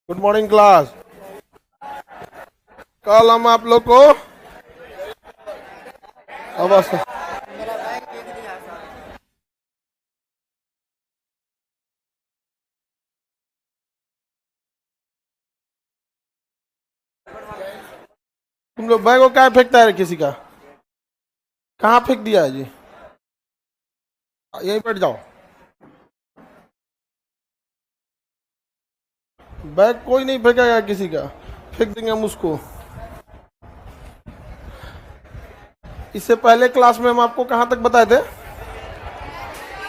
Good morning class. कल हम आप लोग को अवस्था तुम लोग बैग को क्या फेंकता है किसी का? कहाँ फेंक दिया है जी? यहीं बैठ जाओ। बैग कोई नहीं फेंकेगा किसी का, फेंक देंगे हम उसको। इससे पहले क्लास में हम आपको कहाँ तक बताए थे?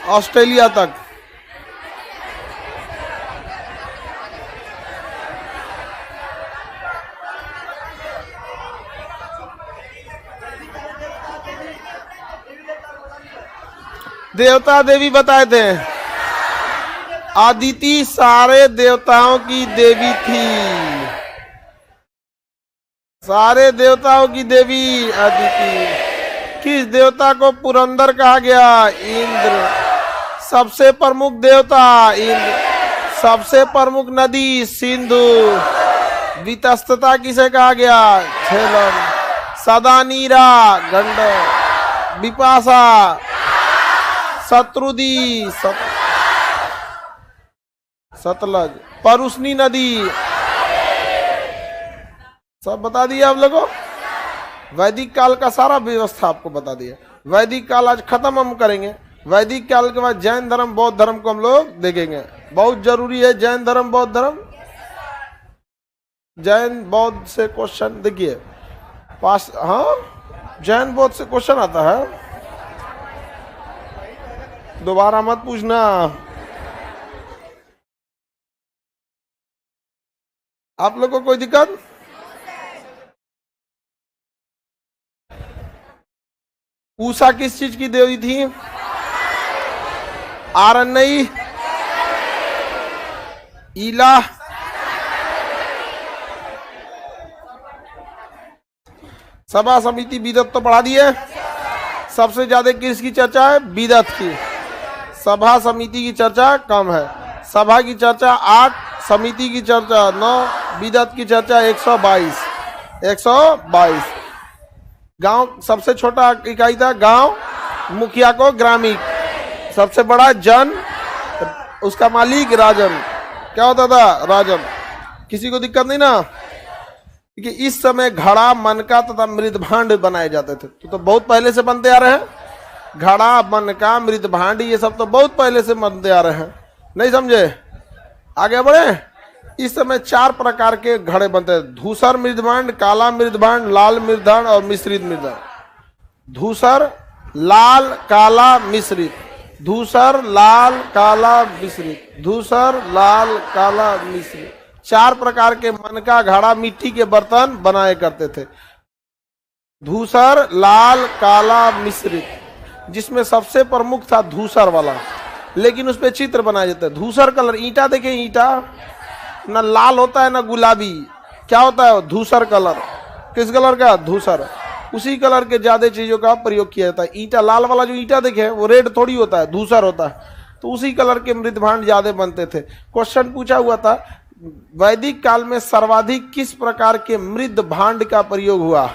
ऑस्ट्रेलिया तक। देवता देवी बताए थे। आदिति सारे देवताओं की देवी थी। सारे देवताओं की देवी आदिति। किस देवता को पुरंदर कहा गया? इंद्र। सबसे प्रमुख देवता इंद्र। सबसे प्रमुख नदी सिंधु। वितस्तता किसे कहा गया? झेलम। सदा नीरा गंडक। विपाशा शत्रुदी सतलज। परुष्णी नदी। सब बता दिया आप लोगों को। वैदिक काल का सारा व्यवस्था आपको बता दिया। वैदिक काल आज खत्म हम करेंगे। वैदिक काल के बाद जैन धर्म बौद्ध धर्म को हम लोग देखेंगे। बहुत जरूरी है जैन धर्म बौद्ध धर्म। जैन बौद्ध से क्वेश्चन देखिए पास। हाँ जैन बौद्ध से क्वेश्चन आता है, दोबारा मत पूछना। आप लोग को कोई दिक्कत? उषा किस चीज की देवी थी? आरण्यई, ईला, सभा समिति, विदत तो पढ़ा दिए। सबसे ज्यादा किसकी चर्चा है? विदत की। सभा समिति की चर्चा कम है। सभा की चर्चा 8, समिति की चर्चा 9, विदत की चर्चा 122। गांव सबसे छोटा इकाई था गांव, मुखिया को ग्रामीण, सबसे बड़ा जन, उसका मालिक राजन। क्या होता था? राजन। किसी को दिक्कत नहीं ना? कि इस समय घड़ा, मनका तथा मृदभांड बनाए जाते थे। तो बहुत पहले से बनते आ रहे हैं। घड़ा, मनका, मृदभांड ये सब तो बहुत पहले से बनते आ रहे हैं। नहीं समझे? आगे बढ़े। इस समय 4 प्रकार के घड़े बनते हैं। धूसर मृदभांड, काला मृदभांड, लाल मृदभांड और मिश्रित मृदभांड। धूसर, लाल, काला, मिश्रित। धूसर, लाल, काला, मिश्रित। धूसर, लाल, काला, मिश्रित। 4 प्रकार के मनका, घड़ा, मिट्टी के बर्तन बनाए करते थे। धूसर, लाल, काला, मिश्रित। जिसमें सबसे प्रमुख था धूसर वाला, लेकिन उस पे चित्र बनाए जाते हैं। धूसर कलर, ईंटा देखें, ईंटा ना लाल होता है ना गुलाबी। क्या होता है? धूसर कलर। किस कलर का? धूसर। उसी कलर के ज्यादा चीजों का प्रयोग किया जाता है। ईंटा, लाल वाला जो ईंटा देखे वो रेड थोड़ी होता है, धूसर होता है। तो उसी कलर के मृदभांड ज्यादा बनते थे। क्वेश्चन पूछा हुआ था वैदिक काल में सर्वाधिक किस प्रकार के मृदभांड का प्रयोग हुआ?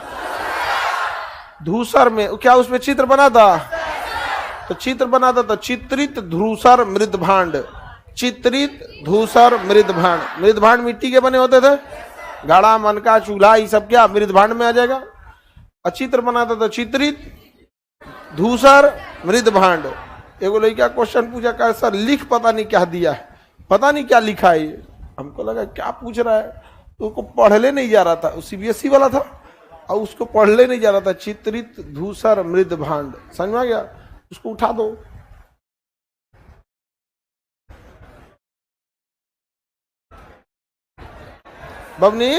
धूसर में। क्या उसमें चित्र बना था? तो चित्र बना था तो चित्रित धूसर मृदभांड। चित्रित धूसर मृदभांड। मृदभांड मिट्टी के बने होते थे। घड़ा, मनका, चूल्हा ये सब क्या मृदभांड में आ जाएगा। और चित्र बना था तो चित्रित धूसर मृदभांड। एगो लड़का क्वेश्चन पूछा का सर लिख पता नहीं क्या दिया है, पता नहीं क्या लिखा है ये। हमको लगा क्या पूछ रहा है, तो उसको पढ़ले नहीं जा रहा था। CBSE वाला था और उसको पढ़ले नहीं जा रहा था। चित्रित धूसर मृदभांड, समझ में आ गया? उसको उठा दो। बबनी,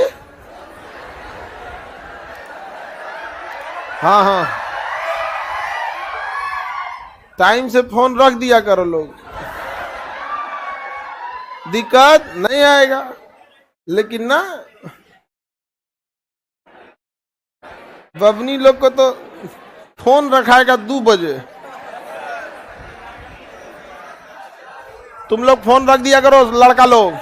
हाँ हाँ टाइम से फोन रख दिया करो लोग, दिक्कत नहीं आएगा। लेकिन ना बबनी लोग को तो फोन रखाएगा 2 बजे। तुम लोग फोन रख दिया करो लड़का लोग।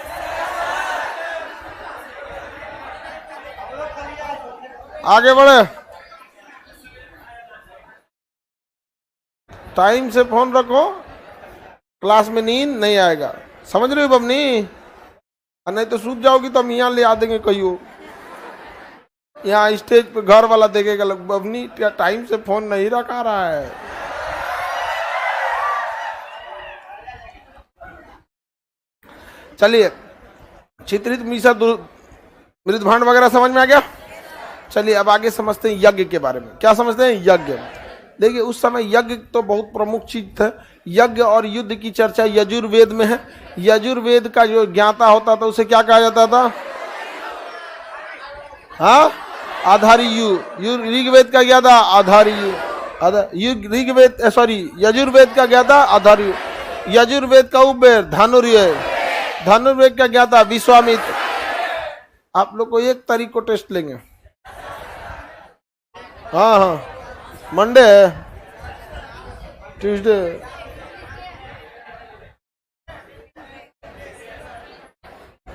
आगे बढ़े। टाइम से फोन रखो, क्लास में नींद नहीं आएगा, समझ रहे हो बबनी? और नहीं तो सूझ जाओगी तो हम यहाँ ले आ देंगे कहियो, यहाँ स्टेज पे घर वाला देखेगा लोग, बबनी टाइम से फोन नहीं रखा रहा है। चलिए, चित्रित मीसा मृदभांड वगैरह समझ में आ गया। चलिए अब आगे समझते हैं यज्ञ के बारे में। क्या समझते हैं? यज्ञ। देखिए उस समय यज्ञ तो बहुत प्रमुख चीज था। यज्ञ और युद्ध की चर्चा यजुर्वेद में है। यजुर्वेद का जो ज्ञाता होता था उसे क्या कहा जाता था? हाँ, आधारियु। ऋग्वेद का ज्ञाता आधारियु, ऋग्वेद सॉरी यजुर्वेद का ज्ञाता आधारियु, यजुर्वेद का उपवेद धनुर्वेद, धनुर्वेद का ज्ञाता विश्वामित्र। आप लोग को एक तारीख को टेस्ट लेंगे। हाँ हाँ, मंडे है, ट्यूसडे,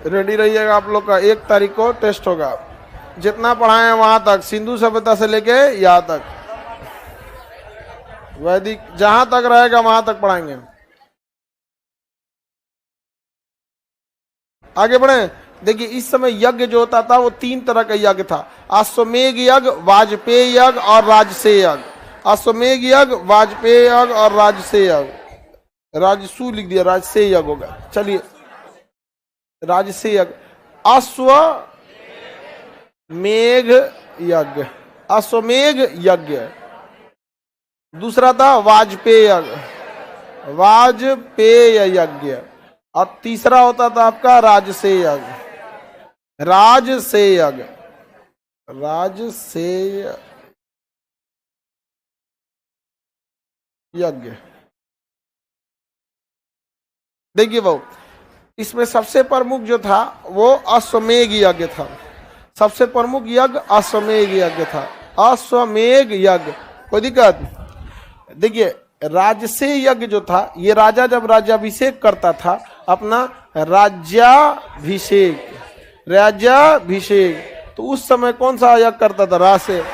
रेडी रहिएगा। आप लोग का 1 तारीख को टेस्ट होगा। जितना पढ़ाए हैं वहां तक, सिंधु सभ्यता से लेके यहाँ तक, वैदिक जहां तक रहेगा वहां तक पढ़ाएंगे। आगे बढ़े। देखिए इस समय यज्ञ जो होता था वो 3 तरह का यज्ञ था। अश्वमेघ यज्ञ, वाजपेय यज्ञ और राजसेय यज्ञ। अश्वमेघ यज्ञ, वाजपेय यज्ञ और राजसेय यज्ञ। राजसू लिख दिया, राजसेय यज्ञ होगा। चलिए राजसेय यज्ञ, अश्वमेघ यज्ञ, अश्वमेघ यज्ञ। दूसरा था वाजपेय यज्ञ, वाजपेय यज्ञ। और तीसरा होता था आपका राजसेय यज्ञ, राजसेय यज्ञ, राजसेय यज्ञ। देखिए वो इसमें सबसे प्रमुख जो था वो अश्वमेघ यज्ञ था। सबसे प्रमुख यज्ञ अश्वमेघ यज्ञ था। अश्वमेघ यज्ञ, कोई दिक्कत? देखिए राजसेय यज्ञ जो था, ये राजा जब राज्याभिषेक करता था अपना राज्याभिषेक, राज्याभिषेक, तो उस समय कौन सा यज्ञ करता था? राजसेय।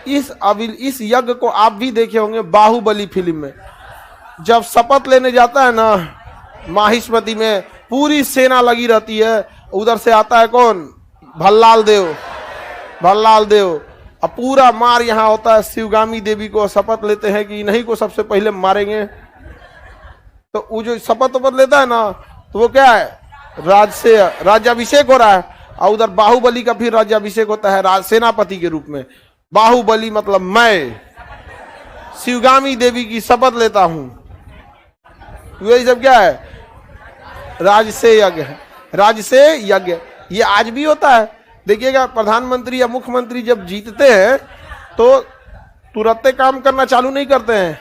इस यज्ञ को आप भी देखे होंगे बाहुबली फिल्म में। जब शपथ लेने जाता है ना माहिष्मती में, पूरी सेना लगी रहती है, उधर से आता है कौन? भल्लाल देव, भल्लाल देव। अब पूरा मार यहाँ होता है। शिवगामी देवी को शपथ लेते हैं कि इन्हीं को सबसे पहले मारेंगे। तो वो जो शपथ लेता है ना, तो वो क्या है? राजसेय, राज्याभिषेक हो रहा है। और उधर बाहुबली का फिर राज्याभिषेक होता है सेनापति के रूप में। बाहुबली मतलब मैं शिवगामी देवी की शपथ लेता हूं। यही सब क्या है? राजसेय यज्ञ है। राजसेय यज्ञ ये आज भी होता है। देखिएगा प्रधानमंत्री या मुख्यमंत्री जब जीतते हैं तो तुरंत काम करना चालू नहीं करते हैं।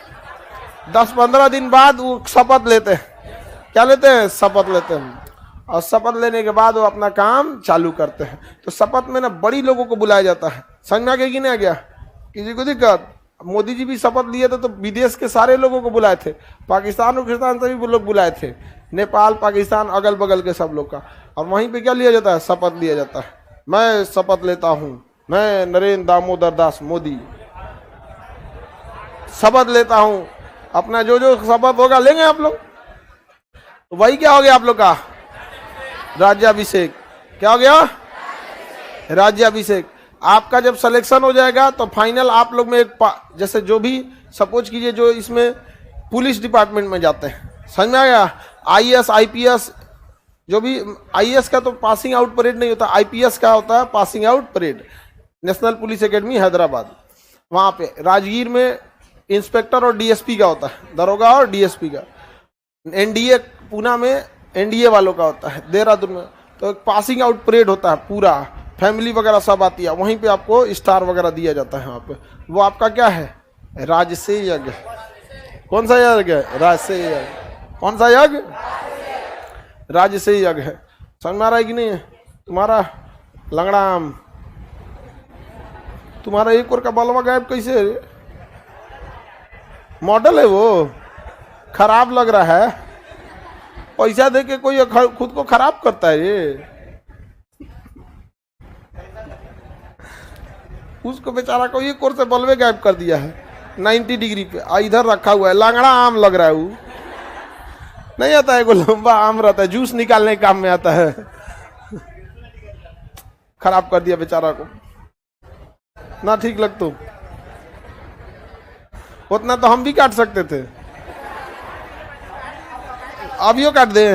10-15 दिन बाद वो शपथ लेते हैं। क्या लेते हैं? शपथ लेते हैं। और शपथ लेने के बाद वो अपना काम चालू करते हैं। तो शपथ में ना बड़ी लोगों को बुलाया जाता है। समझ में आ गया कि नहीं आ गया? किसी को दिक्कत? मोदी जी भी शपथ लिए थे तो विदेश के सारे लोगों को बुलाए थे। पाकिस्तान और से भी वो लोग बुलाए थे। नेपाल, पाकिस्तान, अगल बगल के सब लोग का। और वहीं पे क्या लिया जाता है? शपथ लिया जाता है। मैं शपथ लेता हूं, मैं नरेंद्र दामोदर दास मोदी शपथ लेता हूं। अपना जो जो शपथ होगा लेंगे आप लोग। तो वही क्या हो गया आप लोग का? राज्याभिषेक। क्या हो गया? राज्याभिषेक। आपका जब सिलेक्शन हो जाएगा तो फाइनल आप लोग में एक जैसे जो भी सपोज कीजिए जो इसमें पुलिस डिपार्टमेंट में जाते हैं, समझ में आया? आईएएस, आईपीएस, जो भी आईएएस का तो पासिंग आउट परेड नहीं होता, आईपीएस का होता है passing out parade. National police academy Hyderabad, वहां पे राजगीर में इंस्पेक्टर और डीएसपी का होता है, दरोगा और डीएसपी का। एनडीए पूना में एनडीए वालों का होता है, देहरादून में तो एक पासिंग आउट परेड होता है, पूरा फैमिली वगैरह सब आती है। वहीं पे आपको स्टार वगैरह दिया जाता है। वहाँ पे वो आपका क्या है? राजसेय यज्ञ। कौन सा यज्ञ है? राजसेय यज्ञ। कौन सा यज्ञ? राजसेय यज्ञ है। समझ में आ रहा है कि नहीं? तुम्हारा लंगड़ाम, तुम्हारा एक और का बालवा गायब कैसे है? मॉडल है वो, खराब लग रहा है। पैसा दे के कोई खुद को खराब करता है ये। उसको बेचारा को ये कोर से बल्बे गायब कर दिया है 90 डिग्री पे, इधर रखा हुआ है। लांगड़ा आम लग रहा है, वो नहीं आता है, वो लंबा आम रहता है, जूस निकालने के काम में आता है। खराब कर दिया बेचारा को ना। ठीक लगता उतना तो हम भी काट सकते थे, अभियो काट दे।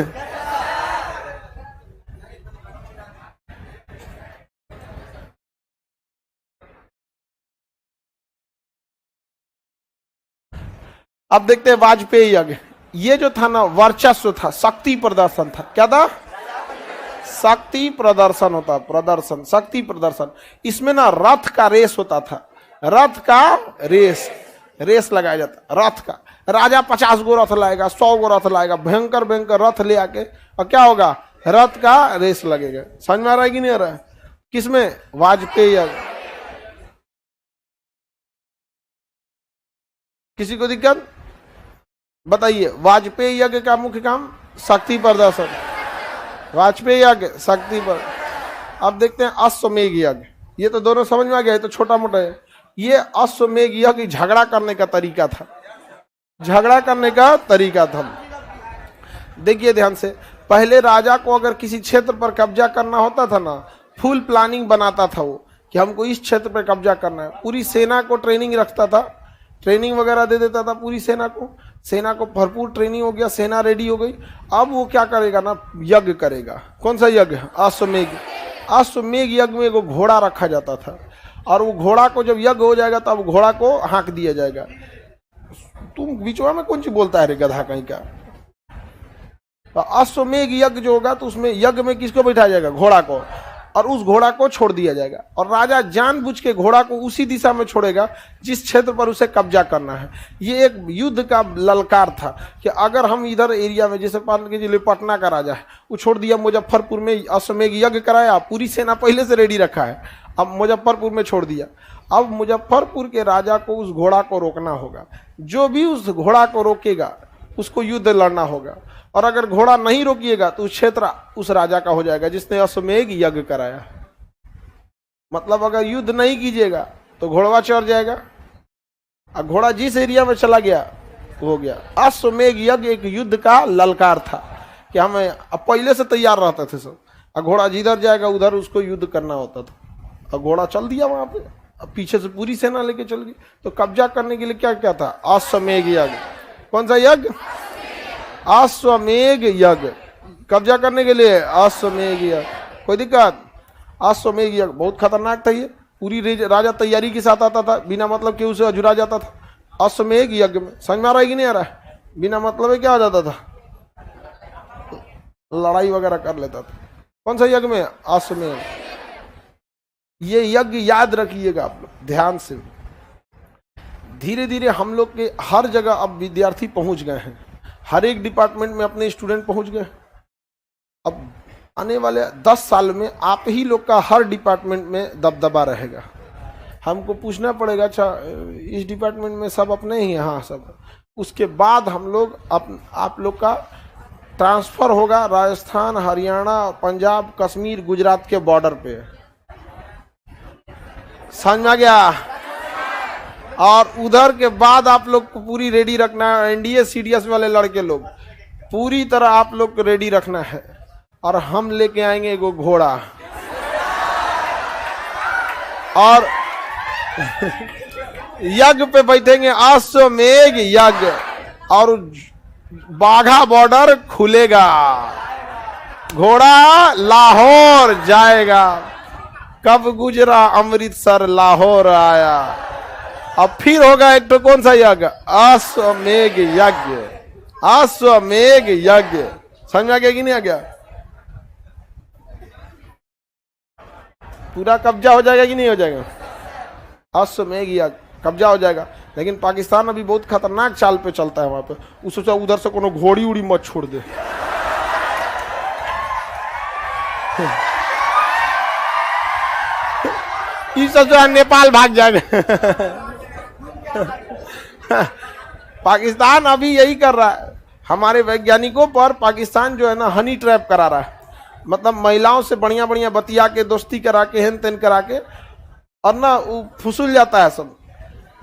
अब देखते हैं वाजपेयी यज्ञ। ये जो था ना वर्चस्व था, शक्ति प्रदर्शन था। क्या था? शक्ति प्रदर्शन होता, प्रदर्शन, शक्ति प्रदर्शन। इसमें ना रथ का रेस होता था, रथ का रेस लगाया जाता रथ का। राजा 50 गो रथ लाएगा, 100 गो रथ लाएगा, भयंकर भयंकर रथ ले आके, और क्या होगा? रथ का रेस लगेगा। समझ में आ रहा है कि नहीं आ रहा है? किसमें? वाजपेयी यज्ञ। किसी को दिक्कत? बताइए। वाजपेयी यज्ञ का मुख्य काम शक्ति प्रदर्शन, वाजपेयी यज्ञ शक्ति पर। अब देखते हैं अश्वमेध यज्ञ। ये तो दोनों समझ में आ गया, ये तो छोटा मोटा है। ये अश्वमेध यज्ञ झगड़ा करने का तरीका था, झगड़ा करने का तरीका था। देखिए ध्यान से, पहले राजा को अगर किसी क्षेत्र पर कब्जा करना होता था ना, फुल प्लानिंग बनाता था वो कि हमको इस क्षेत्र पर कब्जा करना है। पूरी सेना को ट्रेनिंग रखता था, ट्रेनिंग वगैरह दे देता था पूरी सेना को भरपूर ट्रेनिंग हो गया, सेना रेडी हो गई। अब वो क्या करेगा ना, यज्ञ करेगा। कौन सा यज्ञ? अश्वमेध। अश्वमेध यज्ञ में एगो घोड़ा रखा जाता था, और वो घोड़ा को जब यज्ञ हो जाएगा तब घोड़ा को हाँक दिया जाएगा। तुम बीचवा में कौन सी बोलता है रे गधा कहीं का? तो अश्वमेध यज्ञ जो होगा तो उसमें यज्ञ में किसको बैठाया जाएगा? घोड़ा को, और उस घोड़ा को छोड़ दिया जाएगा। और राजा जानबूझ के घोड़ा को उसी दिशा में छोड़ेगा जिस क्षेत्र पर उसे कब्जा करना है। ये एक युद्ध का ललकार था कि अगर हम इधर एरिया में, जैसे मान के चलिए पटना का राजा है, वो छोड़ दिया मुजफ्फरपुर में, अश्वमेध यज्ञ कराया, पूरी सेना पहले से रेडी रखा है, अब मुजफ्फरपुर में छोड़ दिया। अब मुजफ्फरपुर के राजा को उस घोड़ा को रोकना होगा। जो भी उस घोड़ा को रोकेगा उसको युद्ध लड़ना होगा, और अगर घोड़ा नहीं रोकिएगा तो उस क्षेत्र उस राजा का हो जाएगा जिसने अश्वमेध यज्ञ कराया। मतलब अगर युद्ध नहीं कीजिएगा तो घोड़वा चढ़ जाएगा, और घोड़ा जिस एरिया में चला गया हो गया। अश्वमेध यज्ञ एक युद्ध का ललकार था कि हमें पहले से तैयार रहते थे सब, और घोड़ा जिधर जाएगा उधर उसको युद्ध करना होता था। और घोड़ा चल दिया वहां पे, पीछे से पूरी सेना लेके चल गई। तो कब्जा करने के लिए क्या क्या था? अश्वमेध यज्ञ। कौन सा यज्ञ? अश्वमेध यज्ञ। कब्जा करने के लिए अश्वमेध यज्ञ। कोई दिक्कत? अश्वमेध यज्ञ बहुत खतरनाक था। ये पूरी राजा तैयारी के साथ आता था, बिना मतलब कि उसे अजुरा जाता था अश्वमेध यज्ञ में। समझ में आ रहा है कि नहीं आ रहा है? बिना मतलब क्या हो जाता था? लड़ाई वगैरह कर लेता था। कौन सा यज्ञ में? अश्वमेध। ये यज्ञ याद रखिएगा आप लोग ध्यान से। धीरे धीरे हम लोग के हर जगह अब विद्यार्थी पहुंच गए हैं, हर एक डिपार्टमेंट में अपने स्टूडेंट पहुंच गए। अब आने वाले 10 साल में आप ही लोग का हर डिपार्टमेंट में दबदबा रहेगा। हमको पूछना पड़ेगा, अच्छा इस डिपार्टमेंट में सब अपने ही हैं? हाँ सब। उसके बाद हम लोग आप लोग का ट्रांसफ़र होगा राजस्थान, हरियाणा, पंजाब, कश्मीर, गुजरात के बॉर्डर पे। समझ में आ गया? और उधर के बाद आप लोग को पूरी रेडी रखना है। एनडीए सीडीएस वाले लड़के लोग पूरी तरह आप लोग को रेडी रखना है, और हम लेके आएंगे एगो घोड़ा, और यज्ञ पे बैठेंगे अश्वमेध यज्ञ, और बाघा बॉर्डर खुलेगा, घोड़ा लाहौर जाएगा। कब गुजरा अमृतसर लाहौर आया। अब फिर होगा एक तो कौन सा यज्ञ? अश्वमेध यज्ञ। अश्वमेध यज्ञ। समझ में आ गया कि नहीं आ गया? पूरा कब्जा हो जाएगा कि नहीं हो जाएगा? अश्वमेध यज्ञ कब्जा हो जाएगा। लेकिन पाकिस्तान अभी बहुत खतरनाक चाल पे चलता है वहां पे। उस सोचा उधर से कोनो घोड़ी उड़ी मत छोड़ दे। इस सोचा नेपाल भाग जाएगा। पाकिस्तान अभी यही कर रहा है। हमारे वैज्ञानिकों पर पाकिस्तान जो है ना हनी ट्रैप करा रहा है। मतलब महिलाओं से बढ़िया बढ़िया बतिया के, दोस्ती करा के, हेन तेन करा के और ना वो फुसूल जाता है सब।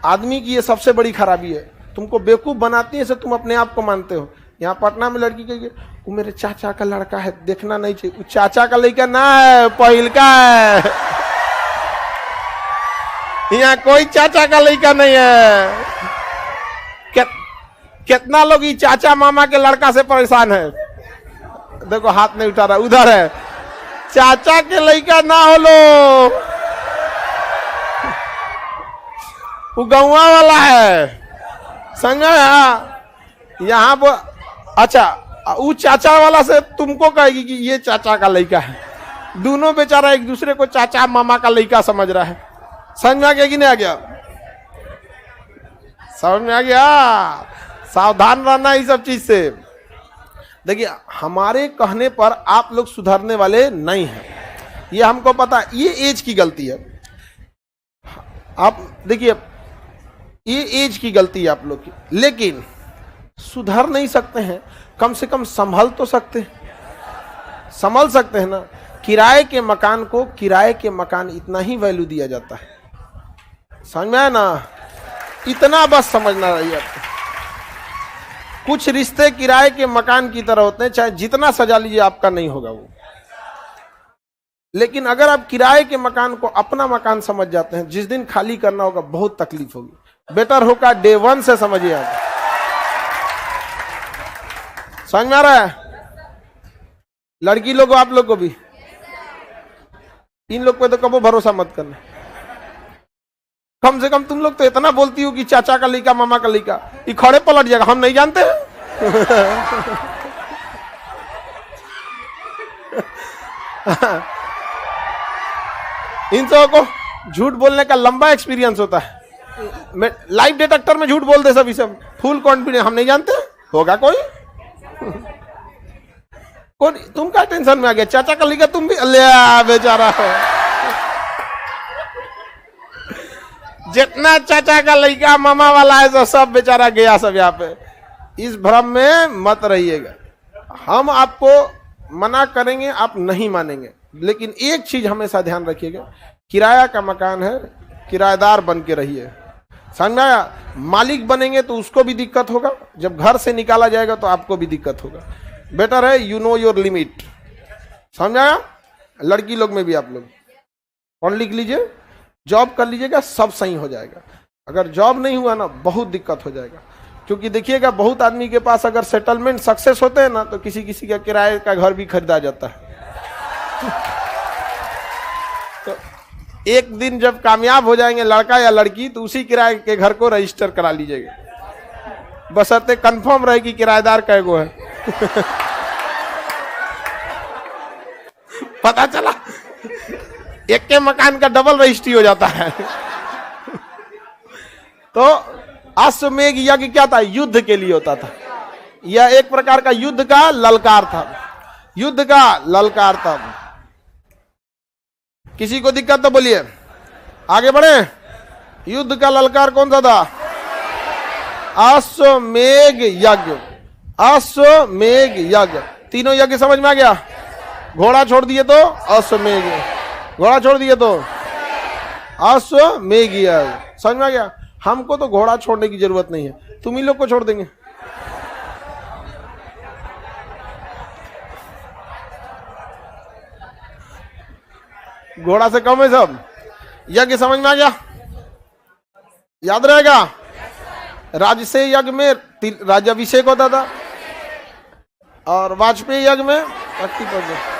आदमी की ये सबसे बड़ी खराबी है, तुमको बेवकूफ बनाती है से तुम अपने आप को मानते हो। यहाँ पटना में लड़की कहिए वो मेरे चाचा का लड़का है, देखना नहीं चाहिए, वो चाचा का लड़का ना है, पहिल का है। यहाँ कोई चाचा का लड़का नहीं है। कितना लोग ये चाचा मामा के लड़का से परेशान है। देखो हाथ नहीं उठा रहा, उधर है। चाचा के लड़का ना हो लो, वो गौवा वाला है, समझा। यहाँ अच्छा, वो चाचा वाला से तुमको कहेगी कि ये चाचा का लड़का है। दोनों बेचारा एक दूसरे को चाचा मामा का लड़का समझ रहा है। समझ में आ गया कि नहीं आ गया? समझ में आ गया? सावधान रहना इस सब चीज से। देखिए हमारे कहने पर आप लोग सुधरने वाले नहीं हैं, ये हमको पता। ये एज की गलती है। आप देखिए ये एज की गलती है आप लोग की, लेकिन सुधर नहीं सकते हैं, कम से कम संभल तो सकते हैं, संभल सकते हैं ना। किराए के मकान को किराए के मकान इतना ही वैल्यू दिया जाता है, समझ में आया ना? इतना बस समझना रही आपको। कुछ रिश्ते किराए के मकान की तरह होते हैं, चाहे जितना सजा लीजिए आपका नहीं होगा वो। लेकिन अगर आप किराए के मकान को अपना मकान समझ जाते हैं, जिस दिन खाली करना होगा बहुत तकलीफ होगी। बेटर होगा डे 1 से समझिए आप। समझ में आ रहा है? लड़की लोग आप लोग को भी, इन लोग पे तो कबो भरोसा मत करना। कम से कम तुम लोग तो इतना बोलती हो कि चाचा का लड़का मामा का लड़का, ये खड़े पलट जाएगा, हम नहीं जानते। इन सबों को झूठ बोलने का लंबा एक्सपीरियंस होता है। लाइव डिटेक्टर में झूठ बोल दे सभी, सब फुल कॉन्फिडेंस, हम नहीं जानते, होगा कोई। कौन? तुम क्या टेंशन में आ गया? चाचा का लड़का तुम भी ले बेचारा हो। जितना चाचा का लड़का मामा वाला है तो सब बेचारा गया सब यहाँ पे। इस भ्रम में मत रहिएगा। हम आपको मना करेंगे, आप नहीं मानेंगे, लेकिन एक चीज हमेशा ध्यान रखिएगा, किराया का मकान है, किराएदार बन के रहिए। समझ में आया? मालिक बनेंगे तो उसको भी दिक्कत होगा, जब घर से निकाला जाएगा तो आपको भी दिक्कत होगा। बेटर है यू नो योर लिमिट। समझ आया? लड़की लोग में भी आप लोग पढ़ लिख लीजिए, जॉब कर लीजिएगा, सब सही हो जाएगा। अगर जॉब नहीं हुआ ना बहुत दिक्कत हो जाएगा, क्योंकि देखिएगा बहुत आदमी के पास अगर सेटलमेंट सक्सेस होते हैं ना तो किसी किसी का किराए का घर भी खरीदा जाता है। तो एक दिन जब कामयाब हो जाएंगे लड़का या लड़की तो उसी किराए के घर को रजिस्टर करा लीजिएगा, बशर्ते कंफर्म रहे कि किराएदार कैगो है। पता चला एक के मकान का डबल रजिस्ट्री हो जाता है। तो अश्वमेघ यज्ञ क्या था? युद्ध के लिए होता था। यह एक प्रकार का युद्ध का ललकार था, युद्ध का ललकार था। किसी को दिक्कत तो बोलिए, आगे बढ़े। युद्ध का ललकार कौन सा था? अश्वमेघ यज्ञ। अश्वमेघ यज्ञ, तीनों यज्ञ समझ में आ गया? घोड़ा छोड़ दिए तो अश्वमेघ, घोड़ा छोड़ दिए तो अश्वमेघ यज्ञ। समझ में आ गया? हमको तो घोड़ा छोड़ने की जरूरत नहीं है, तुम ही लोग को छोड़ देंगे। घोड़ा से कम है सब। यज्ञ समझ में आ गया? याद रहेगा? राजसेय यज्ञ में राज्याभिषेक होता था और वाजपेयी यज्ञ में अस्थि प्रज्वलन।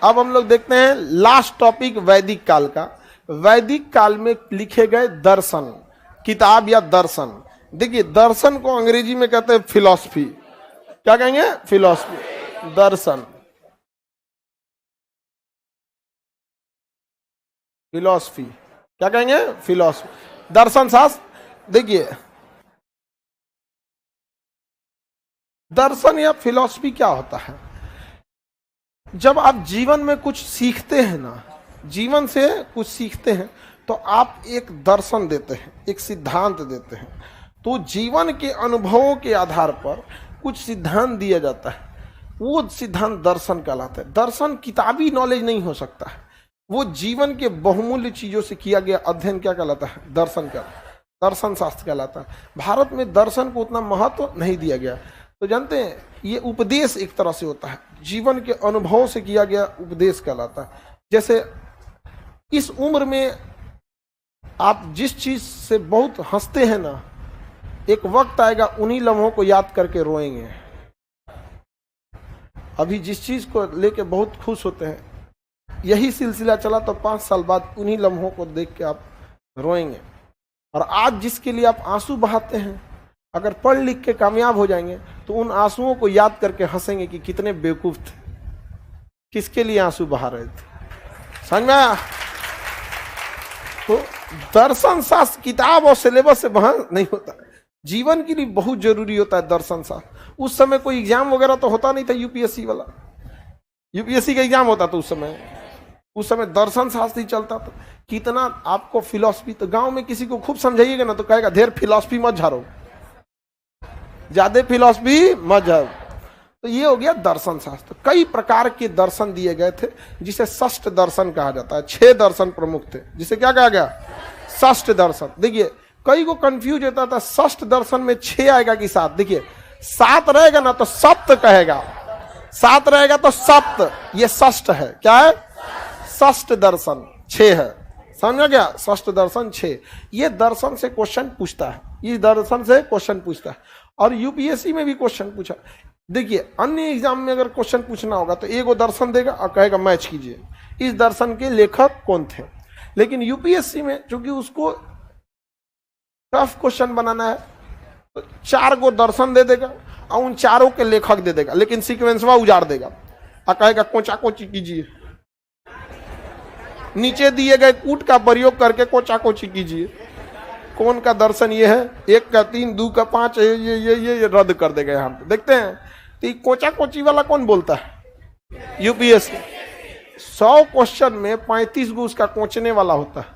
अब हम लोग देखते हैं लास्ट टॉपिक वैदिक काल का। वैदिक काल में लिखे गए दर्शन, किताब या दर्शन। देखिए दर्शन को अंग्रेजी में कहते हैं फिलॉसफी। क्या कहेंगे? फिलॉसफी, दर्शन, फिलॉसफी। क्या कहेंगे? फिलॉसफी, दर्शन शास्त्र। देखिए दर्शन या फिलॉसफी क्या होता है? जब आप जीवन में कुछ सीखते हैं ना, जीवन से कुछ सीखते हैं तो आप एक दर्शन देते हैं, एक सिद्धांत देते हैं। तो जीवन के अनुभवों के आधार पर कुछ सिद्धांत दिया जाता है, वो सिद्धांत दर्शन कहलाता है। दर्शन किताबी नॉलेज नहीं हो सकता है, वो जीवन के बहुमूल्य चीजों से किया गया अध्ययन क्या कहलाता है? दर्शन का, दर्शन शास्त्र कहलाता है। भारत में दर्शन को उतना महत्व नहीं दिया गया। तो जानते हैं, ये उपदेश एक तरह से होता है, जीवन के अनुभव से किया गया उपदेश कहलाता है। जैसे इस उम्र में आप जिस चीज से बहुत हंसते हैं ना, एक वक्त आएगा उन्हीं लम्हों को याद करके रोएंगे। अभी जिस चीज को लेके बहुत खुश होते हैं, यही सिलसिला चला तो 5 साल बाद उन्हीं लम्हों को देख के आप रोएंगे। और आज जिसके लिए आप आंसू बहाते हैं, अगर पढ़ लिख के कामयाब हो जाएंगे तो उन आंसुओं को याद करके हंसेंगे कि कितने बेवकूफ थे, किसके लिए आंसू बहा रहे थे। समझ में आया? तो दर्शन शास्त्र किताब और सिलेबस से बहस नहीं होता, जीवन के लिए बहुत जरूरी होता है दर्शन शास्त्र। उस समय कोई एग्जाम वगैरह तो होता नहीं था, यूपीएससी वाला, यूपीएससी का एग्जाम होता था उस समय दर्शन शास्त्र ही चलता था। कितना आपको फिलॉसफी, तो गांव में किसी को खूब समझाइएगा ना तो कहेगा ढेर फिलॉसफी मत झाड़ो, ज्यादा फिलॉसफी मत झाड़ो। तो ये हो गया दर्शन शास्त्र। कई प्रकार के दर्शन दिए गए थे, जिसे षष्ठ दर्शन कहा जाता है। 6 दर्शन प्रमुख थे, जिसे क्या कहा गया? षष्ठ दर्शन। देखिए कई को कंफ्यूज होता था, षष्ठ दर्शन में 6 आएगा कि 7? देखिए 7 रहेगा ना तो सप्त कहेगा, 7 रहेगा तो सप्त, ये षष्ठ है। क्या है? षष्ठ दर्शन 6 है। समझ गया? षष्ठ दर्शन 6। ये दर्शन से क्वेश्चन पूछता है, इस दर्शन से क्वेश्चन पूछता है। और यूपीएससी में भी क्वेश्चन पूछा। देखिए अन्य एग्जाम में अगर क्वेश्चन पूछना होगा तो एगो दर्शन देगा और कहेगा मैच कीजिए, इस दर्शन के लेखक कौन थे। लेकिन यूपीएससी में चूंकि उसको टफ क्वेश्चन बनाना है तो 4 गो दर्शन दे देगा और उन चारों के लेखक दे देगा, लेकिन सीक्वेंसवा उजाड़ देगा और कहेगा कोचा कोची कीजिए, नीचे दिए गए कूट का प्रयोग करके कोचा कोची कीजिए। कौन का दर्शन ये है? 1 का 3, 2 का 5, ये रद्द कर देगा यहाँ पे। देखते हैं तो ये कोचा कोची वाला कौन बोलता है? यूपीएससी। 100 क्वेश्चन में 35 गो उसका कोचने वाला होता है।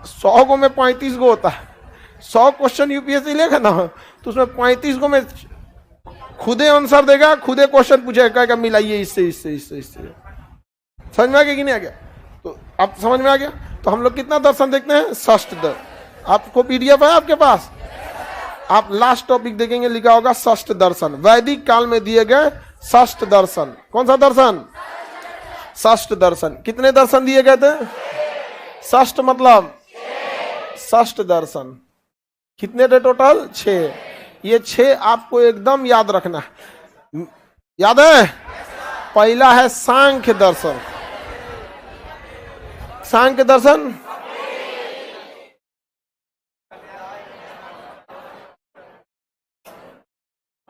100 गो में 35 गो होता है। 100 क्वेश्चन यूपीएससी लेगा ना तो उसमें 35 गो में खुदे आंसर देगा, खुदे क्वेश्चन पूछेगा, कहेगा मिलाइए इससे इससे इससे इससे। समझ में आ गया कि नहीं आ गया? तो आप समझ में आ गया? तो हम लोग कितना दर्शन देखते हैं? षष्ठ दर्शन। आपको पीडीएफ है आपके पास? आप लास्ट टॉपिक देखेंगे, लिखा होगा षष्ठ दर्शन, वैदिक काल में दिए गए षष्ठ दर्शन। कौन सा दर्शन? षष्ठ दर्शन। कितने दर्शन दिए गए थे? षष्ठ मतलब षष्ठ दर्शन। कितने थे टोटल? 6। ये 6 आपको एकदम याद रखना है। याद है? पहला है सांख्य दर्शन। सांख्य दर्शन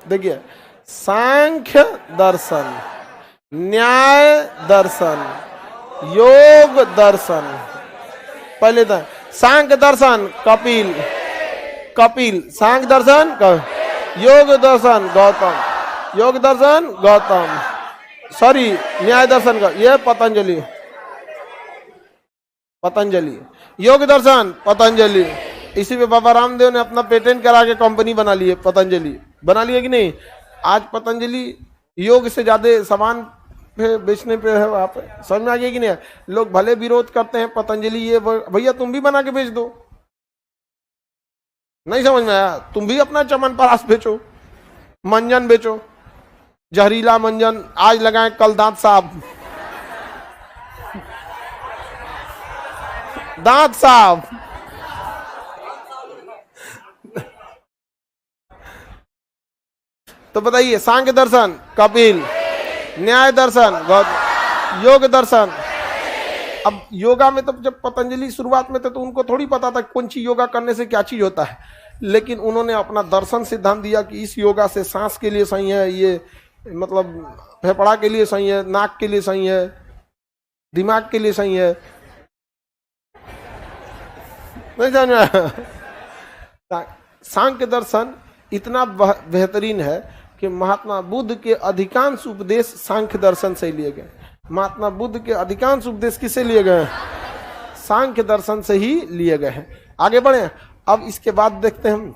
देखिए, सांख्य दर्शन, न्याय दर्शन, योग दर्शन। पहले था सांख्य दर्शन कपिल, सांख्य दर्शन योग दर्शन गौतम, योग दर्शन गौतम, सॉरी न्याय दर्शन का ये पतंजलि, योग दर्शन पतंजलि। इसी पे बाबा रामदेव ने अपना पेटेंट करा के कंपनी बना ली है, पतंजलि। बना लिया कि नहीं? आज पतंजलि योग से ज्यादा सामान पे बेचने पे है वहां पे। समझ में आ गया कि नहीं? लोग भले विरोध करते हैं पतंजलि ये, भैया तुम भी बना के बेच दो। नहीं समझ में आया? तुम भी अपना चमनप्राश बेचो, मंजन बेचो, जहरीला मंजन आज लगाए कल दांत साफ, दांत साफ। तो बताइए, सांख्य दर्शन कपिल, न्याय दर्शन गौतम, योग दर्शन। अब योगा में तो जब पतंजलि शुरुआत में थे तो उनको थोड़ी पता था कौन सी योगा करने से क्या चीज होता है, लेकिन उन्होंने अपना दर्शन सिद्धांत दिया कि इस योगा से सांस के लिए सही है, ये मतलब फेफड़ा के लिए सही है, नाक के लिए सही है, दिमाग के लिए सही है। नहीं समझ में? सांख्य दर्शन इतना बेहतरीन है कि महात्मा बुद्ध के अधिकांश उपदेश सांख्य दर्शन से लिए गए। महात्मा बुद्ध के अधिकांश उपदेश किससे लिए गए? सांख्य दर्शन से ही लिए गए हैं। आगे बढ़े। अब इसके बाद देखते हैं हम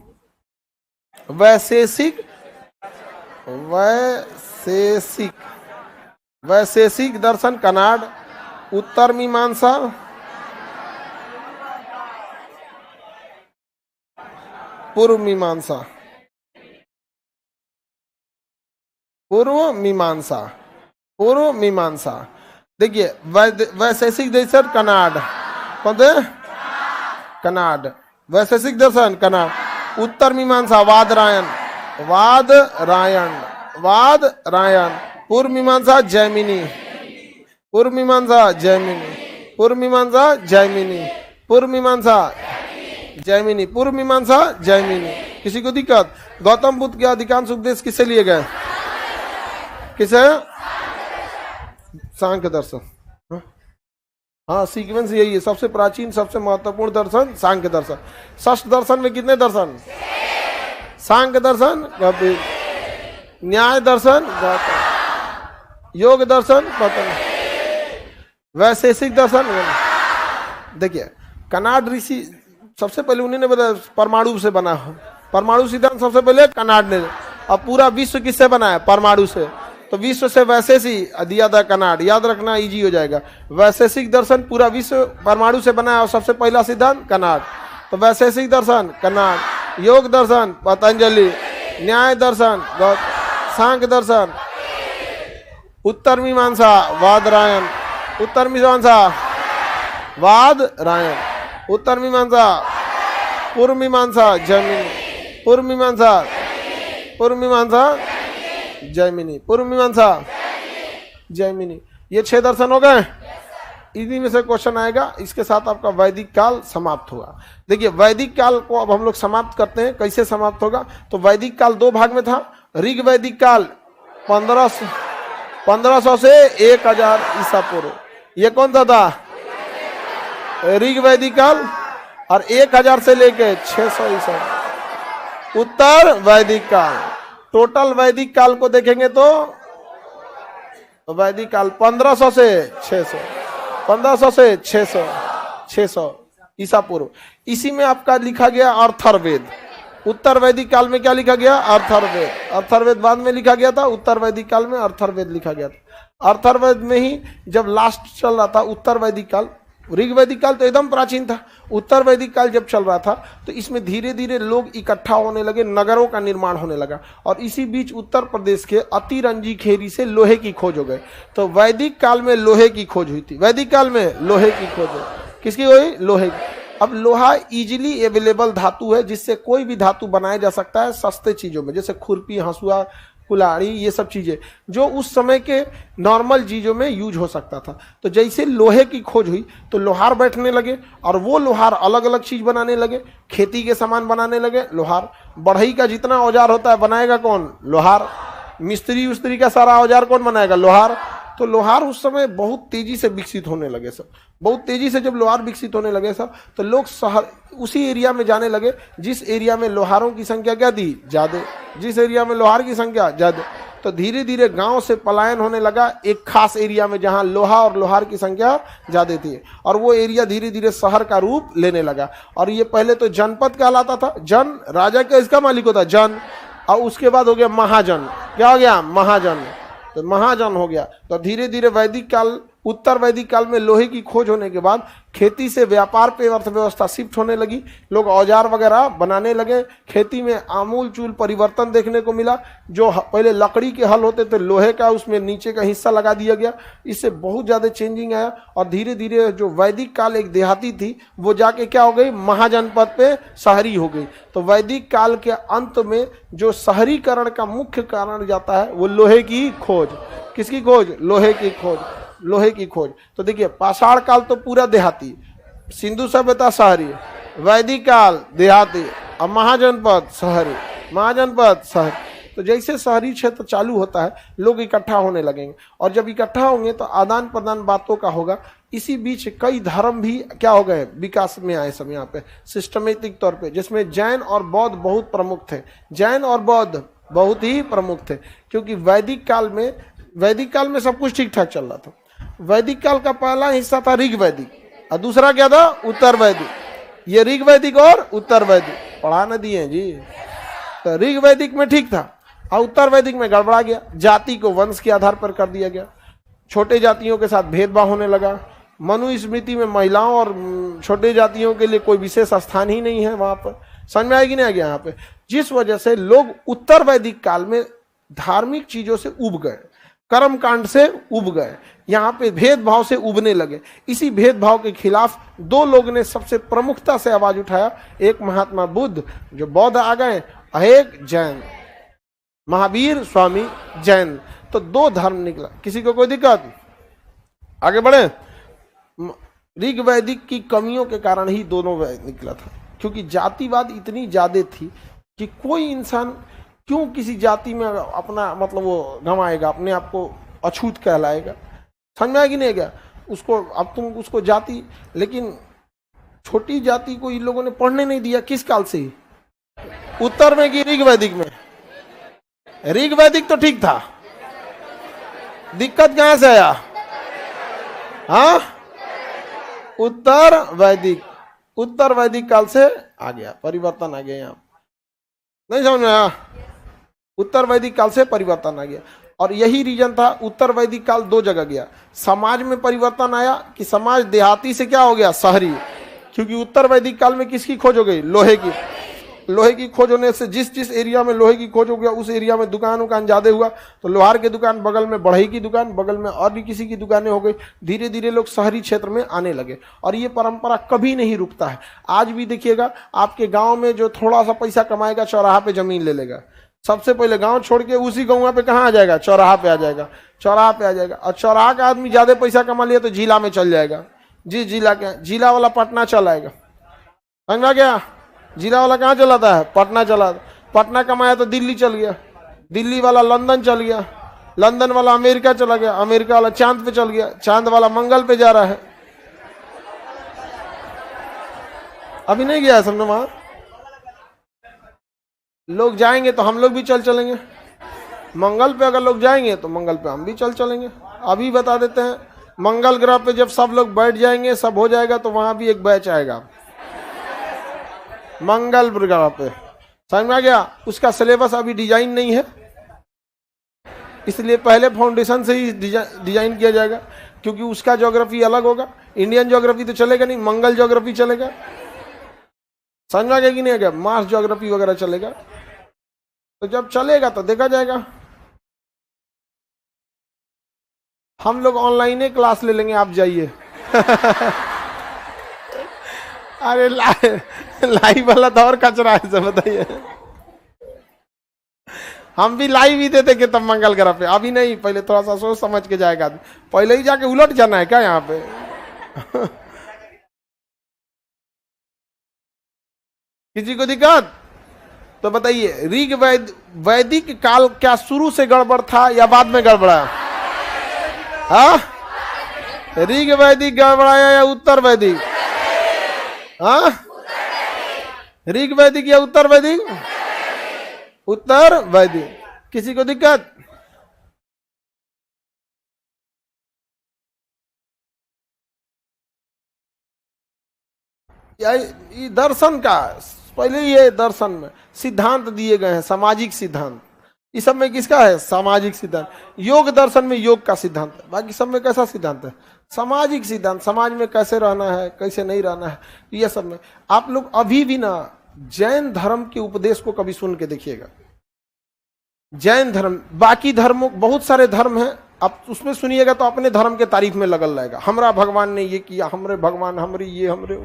वैशेषिक दर्शन, कनाड, उत्तर मीमांसा, पूर्व मीमांसा, पूर्व मीमांसा, पूर्व मीमांसा। देखिए वैशेषिक दर्शन कनाड, कौन थे? कनाड। वैशेषिक दर्शन कनाड। उत्तर मीमांसा वादरायण, वादरायण, वादरायण। पूर्व मीमांसा जैमिनी, पूर्व मीमांसा जैमिनी, पूर्व मीमांसा जैमिनी, पूर्व मीमांसा जैमिनी, पूर्व मीमांसा जैमिनी। किसी को दिक्कत? गौतम बुद्ध के अधिकांश उपदेश किससे लिए गए? किसे? सांख्य दर्शन। हाँ सीक्वेंस यही है, सबसे प्राचीन सबसे महत्वपूर्ण दर्शन सांख्य दर्शन। षष्ठ दर्शन में कितने दर्शन? सांख्य दर्शन, कपिल। न्याय दर्शन, गौतम। योग दर्शन, पतंजलि। वैशेषिक दर्शन। देखिए कनाड ऋषि सबसे पहले उन्होंने बताया परमाणु से बना हो, परमाणु सिद्धांत सबसे पहले कनाड ने। अब पूरा विश्व किससे बना है? परमाणु से। तो विश्व से वैशेषी दिया था कनाड, याद रखना इजी हो जाएगा। वैशेषिक दर्शन पूरा विश्व परमाणु से बना है और सबसे पहला सिद्धांत कनाड। तो वैशेषिक दर्शन कनाड, योग दर्शन पतंजलि, न्याय दर्शन सांख्य दर्शन, उत्तर मीमांसा वादरायण, उत्तर मीमांसा वादरायण, उत्तर मीमांसा, पूर्व मीमांसा जैमिनी, पूर्व मीमांसा, पूर्व मीमांसा जैमिनी, पूर्व मीमांसा जैमिनी। ये 6 दर्शन हो गए। इन्हीं में से क्वेश्चन आएगा। इसके साथ आपका वैदिक काल समाप्त होगा। देखिए वैदिक काल को अब हम लोग समाप्त करते हैं। कैसे समाप्त होगा? तो वैदिक काल 2 भाग में था। ऋग वैदिक काल 1500 से 1000 ईसा पूर्व, ये कौन सा था? ऋग वैदिक काल। और 1000 से लेके 600 ईसा उत्तर वैदिक काल। टोटल वैदिक काल को देखेंगे तो वैदिक काल 1500 से 600, 1500 से 600 ईसा पूर्व। इसी में आपका लिखा गया अर्थर्वेद। उत्तर वैदिक काल में क्या लिखा गया? अर्थर्वेद। अर्थर्वेद बाद में लिखा गया था, उत्तर वैदिक काल में अर्थर्वेद लिखा गया था। अर्थर्वेद में ही जब लास्ट चल रहा था उत्तर वैदिक काल, ऋग वैदिक काल तो एकदम प्राचीन था, उत्तर वैदिक काल जब चल रहा था तो इसमें धीरे धीरे लोग इकट्ठा होने लगे, नगरों का निर्माण होने लगा। और इसी बीच उत्तर प्रदेश के अतिरंजी खेरी से लोहे की खोज हो गई। तो वैदिक काल में लोहे की खोज हुई थी। वैदिक काल में लोहे की खोज हुई। किसकी हुई? लोहे की। अब लोहा इजीली अवेलेबल धातु है, जिससे कोई भी धातु बनाया जा सकता है सस्ते चीजों में, जैसे खुरपी, हंसुआ, कुल्हाड़ी, ये सब चीजें जो उस समय के नॉर्मल चीजों में यूज हो सकता था। तो जैसे लोहे की खोज हुई तो लोहार बैठने लगे और वो लोहार अलग अलग चीज बनाने लगे, खेती के सामान बनाने लगे लोहार। बढ़ई का जितना औजार होता है बनाएगा कौन? लोहार। मिस्त्री उस्त्री का सारा औजार कौन बनाएगा? लोहार। तो लोहार उस समय बहुत तेजी से विकसित होने लगे सब। बहुत तेजी से जब लोहार विकसित होने लगे सब, तो लोग शहर उसी एरिया में जाने लगे जिस एरिया में लोहारों की संख्या क्या थी? ज्यादा। जिस एरिया में लोहार की संख्या ज्यादा, तो धीरे धीरे गांव से पलायन होने लगा एक खास एरिया में जहां लोहा और लोहार की संख्या ज्यादा थी, और वो एरिया धीरे धीरे शहर का रूप लेने लगा। और ये पहले तो जनपद कहलाता था। जन राजा का इसका मालिक होता जन, और उसके बाद हो गया महाजन। क्या हो गया? महाजन। तो महाजन हो गया। तो धीरे धीरे वैदिक काल, उत्तर वैदिक काल में लोहे की खोज होने के बाद खेती से व्यापार पे अर्थव्यवस्था शिफ्ट होने लगी। लोग औजार वगैरह बनाने लगे। खेती में आमूल चूल परिवर्तन देखने को मिला। जो पहले लकड़ी के हल होते थे, लोहे का उसमें नीचे का हिस्सा लगा दिया गया। इससे बहुत ज़्यादा चेंजिंग आया। और धीरे धीरे जो वैदिक काल एक देहाती थी वो जाके क्या हो गई? महाजनपद पे शहरी हो गई। तो वैदिक काल के अंत में जो शहरीकरण का मुख्य कारण जाता है वो लोहे की खोज। किसकी खोज? लोहे की खोज। लोहे की खोज। तो देखिए पाषाण काल तो पूरा देहाती, सिंधु सभ्यता शहरी, वैदिक काल देहाती, और महाजनपद शहरी, महाजनपद शहरी। तो जैसे शहरी क्षेत्र चालू होता है लोग इकट्ठा होने लगेंगे, और जब इकट्ठा होंगे तो आदान प्रदान बातों का होगा। इसी बीच कई धर्म भी क्या हो गए? विकास में आए सब यहाँ पे सिस्टमेटिक तौर पे, जिसमें जैन और बौद्ध बहुत प्रमुख थे। जैन और बौद्ध बहुत ही प्रमुख थे, क्योंकि वैदिक काल में सब कुछ ठीक ठाक चल रहा था। वैदिक काल का पहला हिस्सा था ऋग वैदिक, और दूसरा क्या था? उत्तर वैदिक। ये ऋग वैदिक और उत्तर वैदिक पढ़ा न दिए जी। तो ऋग वैदिक में ठीक था और उत्तर वैदिक में गड़बड़ा गया। जाति को वंश के आधार पर कर दिया गया। छोटे जातियों के साथ भेदभाव होने लगा। मनुस्मृति में महिलाओं और छोटे जातियों के लिए कोई विशेष स्थान ही नहीं है वहां पर। समझ में आएगी नहीं आ गया यहाँ पे? जिस वजह से लोग उत्तर वैदिक काल में धार्मिक चीजों से उब गए, कर्म कांड से उब गए, यहाँ पे भेदभाव से उबने लगे। इसी भेदभाव के खिलाफ दो लोग ने सबसे प्रमुखता से आवाज उठाया, एक महात्मा बुद्ध जो बौद्ध आ गए, और एक जैन महावीर स्वामी जैन। तो दो धर्म निकला। किसी को कोई दिक्कत? आगे बढ़े। ऋग वैदिक की कमियों के कारण ही दोनों निकला था, क्योंकि जातिवाद इतनी ज्यादा थी कि कोई इंसान क्यों किसी जाति में अपना मतलब वो गंवाएगा, अपने आप को अछूत कहलाएगा। समझ में आएगी नहीं क्या उसको? अब तुम उसको जाति, लेकिन छोटी जाति को इन लोगों ने पढ़ने नहीं दिया। किस काल से? उत्तर में कि ऋग वैदिक में? ऋग वैदिक तो ठीक था, दिक्कत कहां से आया? हाँ, उत्तर वैदिक। उत्तर वैदिक काल से आ गया, परिवर्तन आ गया। यहाँ नहीं समझ में आया? उत्तर वैदिक काल से परिवर्तन आ गया। और यही रीजन था, उत्तर वैदिक काल दो जगह गया। समाज में परिवर्तन आया कि समाज देहाती से क्या हो गया? शहरी। क्योंकि उत्तर वैदिक काल में किसकी खोज हो गई? लोहे की। लोहे की खोज होने से जिस जिस एरिया में लोहे की खोज हो गया उस एरिया में दुकान उकान ज्यादा हुआ, तो लोहार की दुकान बगल में, बढ़ई की दुकान बगल में, और भी किसी की दुकानें हो गई। धीरे धीरे लोग शहरी क्षेत्र में आने लगे और ये परंपरा कभी नहीं रुकता है। आज भी देखिएगा, आपके गांव में जो थोड़ा सा पैसा कमाएगा चौराहा पे जमीन ले लेगा। सबसे पहले गांव छोड़ के उसी गांव पे कहाँ आ जाएगा? चौराहा पे आ जाएगा। चौराहा पे आ जाएगा और चौराहा का आदमी ज्यादा पैसा कमा लिया तो जिला में चल जाएगा। जिस जिला के, जिला वाला पटना चल आएगा। समझा क्या? जिला वाला कहाँ चलाता है? पटना चला। पटना कमाया तो दिल्ली चल गया, दिल्ली वाला लंदन चल गया, लंदन वाला अमेरिका चला गया, अमेरिका वाला चांद पे चल गया, चांद वाला मंगल पे जा रहा है। अभी नहीं गया है समझो? वहां लोग जाएंगे तो हम लोग भी चल चलेंगे। मंगल पे अगर लोग जाएंगे तो मंगल पे हम भी चल चलेंगे। अभी बता देते हैं, मंगल ग्रह पे जब सब लोग बैठ जाएंगे, सब हो जाएगा, तो वहां भी एक बैच आएगा मंगल ग्रह पे। समझ में आ गया? उसका सिलेबस अभी डिजाइन नहीं है, इसलिए पहले फाउंडेशन से ही डिजाइन किया जाएगा, क्योंकि उसका ज्योग्राफी अलग होगा। इंडियन ज्योग्राफी तो चलेगा नहीं, मंगल ज्योग्राफी चलेगा। समझ में आ गया कि नहीं आ गया? मार्स ज्योग्राफी वगैरह चलेगा। तो जब चलेगा तो देखा जाएगा। हम लोग ऑनलाइन क्लास ले लेंगे, आप जाइए। अरे लाइव वाला तो और कचरा है, सब बताइए। हम भी लाइव ही देते कि तब मंगल ग्रह पे। अभी नहीं, पहले थोड़ा सा सोच समझ के जाएगा। पहले ही जाके उलट जाना है क्या यहाँ पे? किसी को दिक्कत? तो बताइए, ऋग वैदिक काल क्या शुरू से गड़बड़ था या बाद में गड़बड़ा? हाँ, ऋग वैदिक गड़बड़ाया या उत्तर वैदिक? हाँ, ऋग वैदिक या उत्तर वैदिक? उत्तर वैदिक। किसी को दिक्कत? ये दर्शन का पहले ही है। दर्शन में सिद्धांत दिए गए हैं, सामाजिक सिद्धांत। इस सब में किसका है? सामाजिक सिद्धांत। योग दर्शन में योग का सिद्धांत है, बाकी सब में कैसा सिद्धांत है? सामाजिक सिद्धांत। समाज में कैसे रहना है, कैसे नहीं रहना है, ये सब में। आप लोग अभी भी ना जैन धर्म के उपदेश को कभी सुन के देखिएगा। जैन धर्म, बाकी धर्मों, बहुत सारे धर्म हैं, आप उसमें सुनिएगा तो अपने धर्म के तारीफ में लगल रहेगा। हमारा भगवान ने ये किया, हमरे भगवान, हमारी ये, हमरे।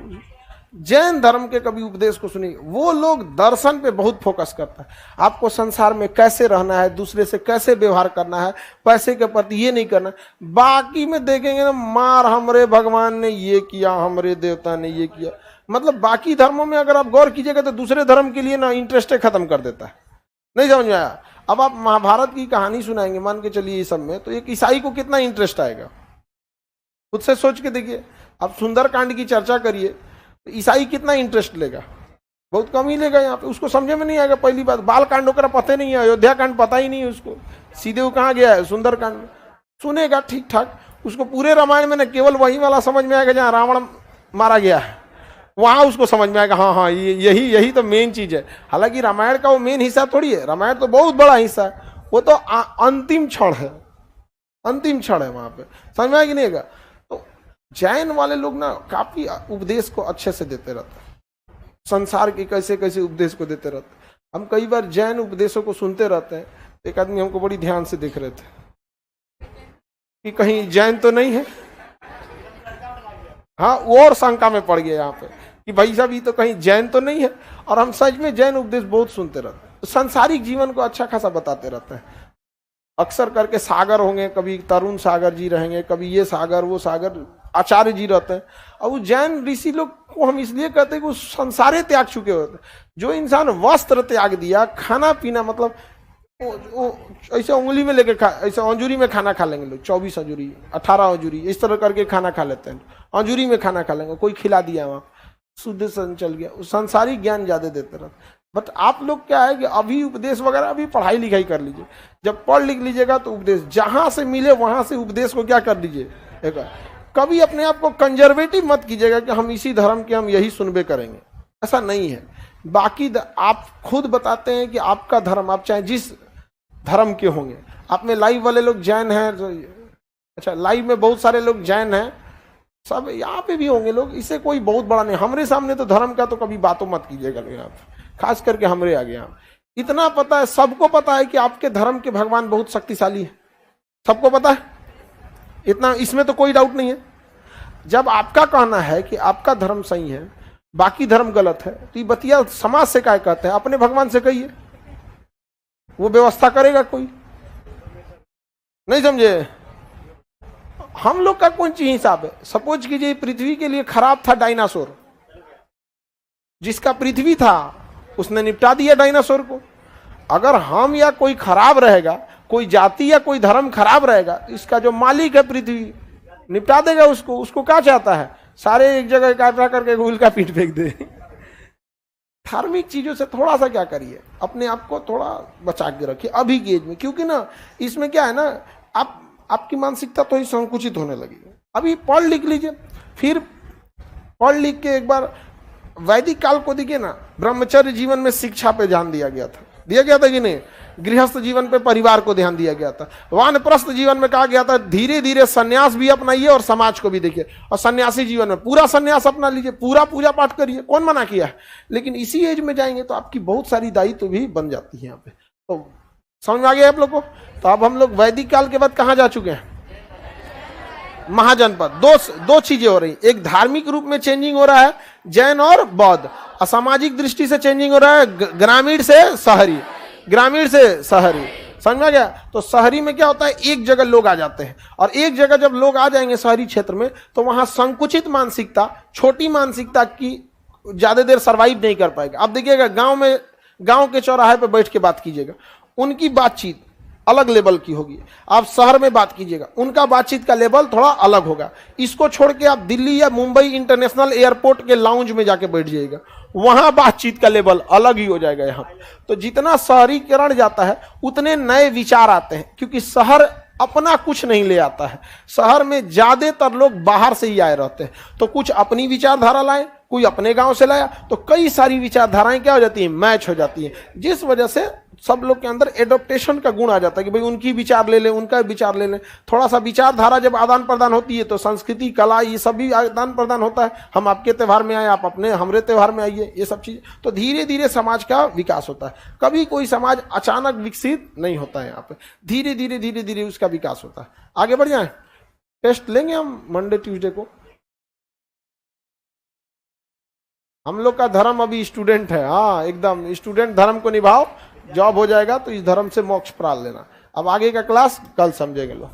जैन धर्म के कभी उपदेश को सुनिए। वो लोग दर्शन पे बहुत फोकस करता है। आपको संसार में कैसे रहना है, दूसरे से कैसे व्यवहार करना है, पैसे के प्रति ये नहीं करना। बाकी में देखेंगे ना, मार हमरे भगवान ने ये किया, हमरे देवता ने ये किया। मतलब बाकी धर्मों में अगर आप गौर कीजिएगा तो दूसरे धर्म के लिए ना इंटरेस्ट खत्म कर देता है। नहीं समझ में आया? अब आप महाभारत की कहानी सुनाएंगे, मान के चलिए, ये सब में तो एक ईसाई को कितना इंटरेस्ट आएगा? खुद से सोच के देखिए। आप सुंदरकांड की चर्चा करिए, ईसाई कितना इंटरेस्ट लेगा? बहुत कम ही लेगा। यहाँ पे उसको समझे में नहीं आएगा। पहली बात, बाल कांड होकर पता नहीं है, अयोध्या कांड पता ही नहीं है उसको। सीधे वो कहाँ गया है? सुंदरकांड सुनेगा ठीक ठाक। उसको पूरे रामायण में न केवल वही वाला समझ में आएगा जहाँ रावण मारा गया है, वहां उसको समझ में आएगा हाँ हाँ यही तो मेन चीज है। हालांकि रामायण का वो मेन हिस्सा थोड़ी है, रामायण तो बहुत बड़ा हिस्सा है, वो तो अंतिम क्षण है, अंतिम क्षण है वहां पे। समझ में आएगी नहीं? तो जैन वाले लोग ना काफी उपदेश को अच्छे से देते रहते हैं, संसार के कैसे कैसे उपदेश को देते रहते हैं। हम कई बार जैन उपदेशों को सुनते रहते हैं। एक आदमी हमको बड़ी ध्यान से देख रहे थे कि कहीं जैन तो नहीं है। हाँ, वो और शंका में पड़ गया यहाँ पे कि भाई साहब ये तो कहीं जैन तो नहीं है। और हम सच में जैन उपदेश बहुत सुनते रहते हैं, तो सांसारिक जीवन को अच्छा खासा बताते रहते हैं। अक्सर करके सागर होंगे, कभी तरुण सागर जी रहेंगे, कभी ये सागर वो सागर, आचार्य जी रहते हैं। और वो जैन ऋषि लोग को हम इसलिए कहते हैं कि वो संसारे त्याग चुके होते हैं। जो इंसान वस्त्र त्याग दिया, खाना पीना, मतलब वो ऐसे उंगली में लेके ऐसे अंजूरी में खाना खा लेंगे लोग, 24 अंजूरी 18 अंजूरी इस तरह करके खाना खा लेते हैं। अंजूरी में खाना खा लेंगे, कोई खिला दिया वहां, शुद्ध सन चल गया, संसारिक ज्ञान ज्यादा देते रहते। बट आप लोग क्या है कि अभी उपदेश वगैरह अभी पढ़ाई लिखाई कर लीजिए, जब पढ़ लिख लीजिएगा तो उपदेश जहां से मिले वहां से उपदेश को क्या कर लीजिए। एक कभी अपने आप को कंजर्वेटिव मत कीजिएगा कि हम इसी धर्म के हम यही सुनबे करेंगे, ऐसा नहीं है। बाकी आप खुद बताते हैं कि आपका धर्म, आप चाहे जिस धर्म के होंगे, आप में लाइव वाले लोग जैन हैं, अच्छा लाइव में बहुत सारे लोग जैन हैं, सब यहाँ पे भी होंगे लोग, इससे कोई बहुत बड़ा नहीं। हमारे सामने तो धर्म का तो कभी बातों मत कीजिएगा आप, खास करके हमारे आगे। यहाँ इतना पता है, सबको पता है कि आपके धर्म के भगवान बहुत शक्तिशाली है, सबको पता है इतना, इसमें तो कोई डाउट नहीं है। जब आपका कहना है कि आपका धर्म सही है, बाकी धर्म गलत है, तो ये बतिया समाज से क्या कहते हैं, अपने भगवान से कहिए, वो व्यवस्था करेगा कोई, नहीं समझे। हम लोग का कौन चीज हिसाब है। सपोज कीजिए पृथ्वी के लिए खराब था डायनासोर, जिसका पृथ्वी था उसने निपटा दिया डायनासोर को। अगर हम या कोई खराब रहेगा, कोई जाति या कोई धर्म खराब रहेगा, इसका जो मालिक है पृथ्वी निपटा देगा उसको। उसको क्या चाहता है, सारे एक जगह इकट्ठा करके गुल का पीठ फेंक दे। धार्मिक चीजों से थोड़ा सा क्या करिए, अपने आप को थोड़ा बचा के रखिए अभी की एज में, क्योंकि ना इसमें क्या है ना, आपकी मानसिकता तो ही संकुचित होने लगी। अभी पढ़ लिख लीजिए, फिर पढ़ लिख के एक बार वैदिक काल को देखिए ना, ब्रह्मचर्य जीवन में शिक्षा पे ध्यान दिया गया था कि नहीं, गृहस्थ जीवन पे परिवार को ध्यान दिया गया था, वानप्रस्थ जीवन में कहा गया था धीरे धीरे सन्यास भी अपनाइए और समाज को भी देखिए, और सन्यासी जीवन में पूरा सन्यास अपना लीजिए, पूरा पूजा पाठ करिए, कौन मना किया है। लेकिन इसी एज में जाएंगे तो आपकी बहुत सारी दायित्व भी बन जाती है यहाँ पे। तो समझ में आ गया आप लोग को। तो अब हम लोग वैदिक काल के बाद कहाँ जा चुके हैं, महाजनपद। दो चीजें हो रही, एक धार्मिक रूप में चेंजिंग हो रहा है जैन और बौद्ध, असामाजिक दृष्टि से चेंजिंग हो रहा है ग्रामीण से शहरी, ग्रामीण से शहरी। समझ में गया। तो शहरी में क्या होता है, एक जगह लोग आ जाते हैं, और एक जगह जब लोग आ जाएंगे शहरी क्षेत्र में, तो वहां संकुचित मानसिकता, छोटी मानसिकता की ज्यादा देर सर्वाइव नहीं कर पाएगा। अब देखिएगा गांव के चौराहे पे बैठ के बात कीजिएगा, उनकी बातचीत अलग लेवल की होगी। आप शहर में बात कीजिएगा, उनका बातचीत का लेवल थोड़ा अलग होगा। इसको छोड़ के आप दिल्ली या मुंबई इंटरनेशनल एयरपोर्ट के लाउंज में जाके बैठ जाइएगा, वहां बातचीत का लेवल अलग ही हो जाएगा। यहाँ तो जितना शहरीकरण जाता है उतने नए विचार आते हैं, क्योंकि शहर अपना कुछ नहीं ले आता है। शहर में ज्यादातर लोग बाहर से ही आए रहते हैं, तो कुछ अपनी विचारधारा लाए, कोई अपने गांव से लाया, तो कई सारी विचारधाराएं क्या हो जाती हैं, मैच हो जाती हैं, जिस वजह से सब लोग के अंदर एडॉप्टेशन का गुण आ जाता है कि भाई उनकी विचार ले लें, उनका विचार ले लें। थोड़ा सा विचारधारा जब आदान प्रदान होती है तो संस्कृति, कला, ये सब भी आदान प्रदान होता है। हम आपके त्यौहार में आए, आप अपने हमारे त्यौहार में आइए, ये सब चीज, तो धीरे धीरे समाज का विकास होता है। कभी कोई समाज अचानक विकसित नहीं होता है, यहाँ पे धीरे धीरे धीरे धीरे उसका विकास होता है। आगे बढ़ जाए, टेस्ट लेंगे हम मंडे ट्यूसडे को। हम लोग का धर्म अभी स्टूडेंट है, हाँ एकदम स्टूडेंट धर्म को निभाओ, जॉब हो जाएगा तो इस धर्म से मोक्ष प्राप्त लेना। अब आगे का क्लास कल समझेंगे लोग।